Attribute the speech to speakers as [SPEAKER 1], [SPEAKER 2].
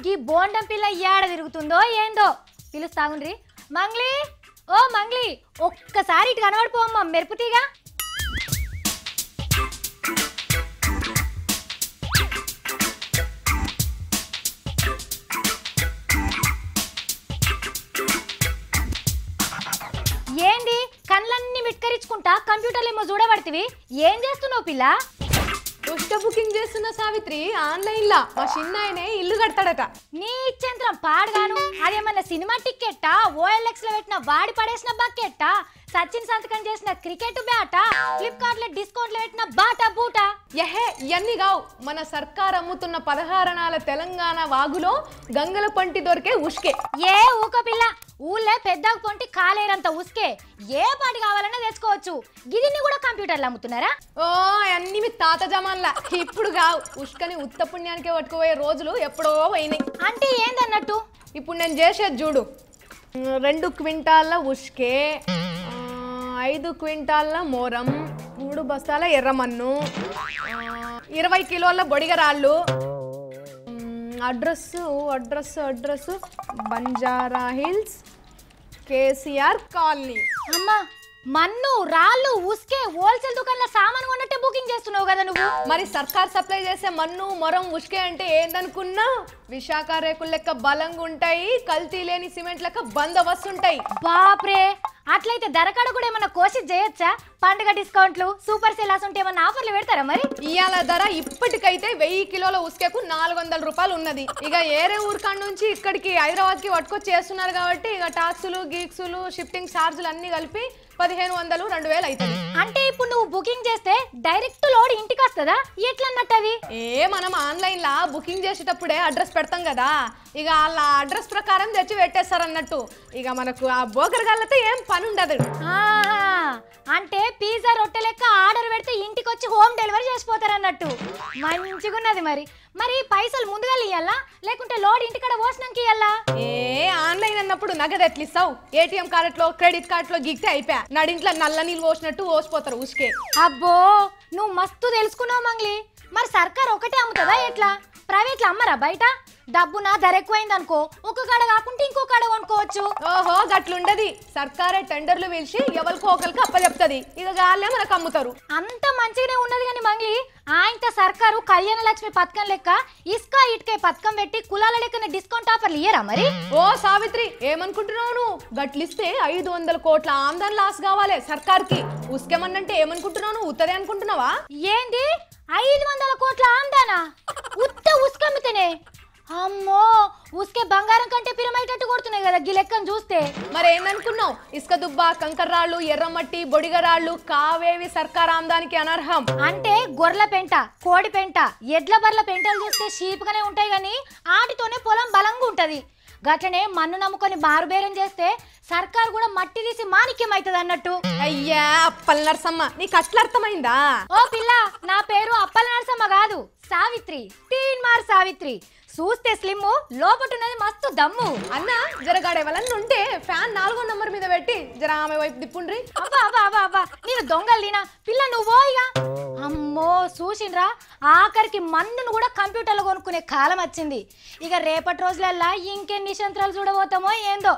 [SPEAKER 1] గీ బోండం పిల్ల ఏడ తిరుగుతుందో ఏందో పిలుస్తాగుండ్రి. మంగ్లీ, ఓ మంగ్లీ, ఒక్కసారి ఇటు కనబడిపోమ్మా మెరుపుతీగా. ఏంది కళ్ళన్నీ మిట్కరించుకుంటా కంప్యూటర్లు ఏమో చూడబడితివి? ఏం చేస్తున్నావు పిల్ల?
[SPEAKER 2] ఉష్క బుకింగ్ చేస్తున్న సావిత్రి ఆన్లైన్ లా. మా చిన్నాయనే ఇల్లు కడతాడట.
[SPEAKER 1] నీ ఇచ్చేంత్రం పాడుగాను. అదేమన్నా సినిమా టిక్కెట్టా, ఓఎల్ఎక్స్ లో పెట్టిన వాడి పడేసిన బకెట్టా, సచిన్ సంతకం చేసిన క్రికెట్ బ్యాటా, ఫ్లిప్కార్ట్ లో డిస్కౌంట్ లో పెట్టిన బాటా బూటా?
[SPEAKER 2] యహే ఇవన్నీ కావు. మన సర్కార్ అమ్ముతున్న 16 తెలంగాణ వాగులో గంగల పంటి దొరికే ఉష్కే.
[SPEAKER 1] ఏ ఊక పిల్ల, ఊళ్ళో పెద్దకు పొంటి కాలేరంత ఉస్కే ఏ పాటి కావాలన్నా తెచ్చుకోవచ్చు. గిదిని కూడా కంప్యూటర్లు అమ్ముతున్నారా?
[SPEAKER 2] ఓ అన్ని మీ తాత జమాన్లా. ఇప్పుడు కావు, ఉష్కని ఉత్త పుణ్యానికే పట్టుకుపోయే రోజులు ఎప్పుడో పోయినాయి.
[SPEAKER 1] అంటే ఏందన్నట్టు?
[SPEAKER 2] ఇప్పుడు నేను చేసేది చూడు. 2 క్వింటాల ఉష్కే, 5 క్వింటాల మోరం, 3 బస్తాల ఎర్రమన్ను, 20 కిలోల బొడిగరాళ్ళు. Address Banjara Hills, KCR colony.
[SPEAKER 1] అమ్మా, మన్ను రాళ్ళు ఉస్కే హోల్సేల్ దుకాణంలో సామాను కొన్నట్టే బుకింగ్ చేస్తున్నావు కదా నువ్వు.
[SPEAKER 2] మరి సర్కార్ సప్లై చేసే మన్ను మొరం ఉష్కే అంటే ఏందనుకున్నా? విశాఖ రేకులు లెక్క బలంగా ఉంటాయి, కల్తీ లేని సిమెంట్ లెక్క బందోబస్తు ఉంటాయి.
[SPEAKER 1] బాప్రే, అట్లయితే ధరకాడ కూడా ఏమన్నా కోషిష్ చేయొచ్చా? పండుగ డిస్కౌంట్లు, సూపర్ సేల్ ఉంటే ఏమన్నా ఆఫర్లు పెడతారా మరి?
[SPEAKER 2] ఇవాళ ధర ఇప్పటికైతే 1000 కిలోల ఉసుకేకు 400 రూపాయలు ఉన్నది. ఇక ఏరే ఊరికాడ నుంచి ఇక్కడికి హైదరాబాద్ కి పట్టుకొచ్చి చేస్తున్నారు కాబట్టి ఇక టాక్సులు గీక్సులు షిఫ్టింగ్ ఛార్జీలు అన్ని కలిపి 1500 2000 అవుతుంది.
[SPEAKER 1] అంటే ఇప్పుడు నువ్వు బుకింగ్ చేస్తే డైరెక్ట్ లోడ్ ఇంటికి వస్తుందా? ఎట్లా అన్నట్టు అది?
[SPEAKER 2] మనం ఆన్లైన్ లా బుకింగ్ చేసేటప్పుడే అడ్రస్ పెడతాం కదా, ఇక వాళ్ళ అడ్రస్ ప్రకారం తెచ్చి పెట్టేస్తారు అన్నట్టు. ఇక మనకు ఆ బోకర్ గల్లతో ఏం పని ఉండదు.
[SPEAKER 1] అంటే పిజ్జా రొట్టె లెక్క ఆర్డర్ పెడితే ఇంటికి వచ్చి హోమ్ డెలివరీ చేసిపోతారు అన్నట్టు. మంచిగున్నది. మరి పైసలు ముందుగా ఇయ్యాలా లేకుంటే లోడ్ ఇంటికాడ పోసినాక ఇయ్యాలా?
[SPEAKER 2] ఆన్లైన్ అన్నప్పుడు నగదు ఎట్లా ఇస్తావు? ఏటీఎం కార్డులో క్రెడిట్ కార్డులో గీక్తే అయిపోయా. నడింట్లో నల్ల నీళ్ళు పోసినట్టు పోసిపోతారు ఉసుకే.
[SPEAKER 1] అబ్బో, నువ్వు మస్తు తెలుసుకున్నావు మంగ్లీ. మరి సర్కార్ ఒకటే అమ్ముతుందా ఎట్లా? ప్రైవేట్లు అమ్మరా బయట? డబ్బున ధర ఎక్కువైంది అనుకో, ఒక కాడ కాకుంటే ఇంకో కాడ కొనుక్కోవచ్చు.
[SPEAKER 2] ఓహో గట్లుండది. సర్కారే టెండర్లు పిలిచి ఎవరికో ఒకరికి అప్పచెప్తది, ఇక గాలే మనకు అమ్ముతారు.
[SPEAKER 1] అంత మంచిగానే ఉన్నది కానీ మంగ్లీ, ఆయనతో సర్కారు కళ్యాణ లక్ష్మి పథకం లెక్క ఇసుక ఇటుకే పథకం పెట్టి కులాల లెక్కన డిస్కౌంట్ ఆఫర్లు ఇయ్యరా మరి?
[SPEAKER 2] ఓ సావిత్రి, ఏమనుకుంటున్నావు నువ్వు? గట్లిస్తే 500 కోట్ల ఆమ్దాన్ లాస్ కావాలి సర్కార్కి. ఉసుకేమన్నంటే ఏమనుకుంటున్నావు నువ్వు? ఉత్తదే అనుకుంటున్నావా?
[SPEAKER 1] ఏంది 500 కోట్ల ఆమ్దానా? ఉత్త ఉసుకమ్మితేనే? అమ్మో, ఉసుకే బంగారం కంటే పిరమైటట్టు కొడుతున్నాయి కదా గీ లెక్కను చూస్తే.
[SPEAKER 2] మరి ఏందనుకున్నావు? ఇసుక దుబ్బ, కంకర్రాళ్ళు, ఎర్రమట్టి, బొడిగరాళ్ళు కావేవి సర్కార్ ఆమ్దానికి అనర్హం.
[SPEAKER 1] అంటే గొర్రెల పెంట, కోడి పెంట, ఎడ్ల బర్ల పెంటలు చూస్తే షీప్గానే ఉంటాయి కానీ ఆటితోనే పొలం బలంగా ఉంటది. గట్లనే మన్ను నమ్ముకొని మారుబేరం చేస్తే సర్కార్ కూడా మట్టి తీసి మాణిక్యం అవుతుంది అన్నట్టు.
[SPEAKER 2] అయ్యా అప్పల నరసమ్మ, నీకు అట్లా అర్థమైందా?
[SPEAKER 1] ఓ పిల్ల, నా పేరు అప్పల నరసమ్మ కాదు, సావిత్రి. తీన్మార్ సావిత్రి. చూస్తే స్లిమ్, లోపటున్నది మస్తు దమ్ము.
[SPEAKER 2] అన్న జరగాడే వాళ్ళని ఉంటే ఫ్యాన్ 4వ నంబర్ మీద పెట్టి జర ఆమె వైపు తిప్పుండ్రి.
[SPEAKER 1] అబ్బా, నేను దొంగలీనా పిల్ల, నువ్వు ఇక. అమ్మో చూసిండ్రా, ఆఖరికి మన్నును కూడా కంప్యూటర్లో కొనుక్కునే కాలం వచ్చింది. ఇక రేపటి రోజులల్లా ఇంకెన్ని నిశంత్రాలు చూడబోతామో ఏందో.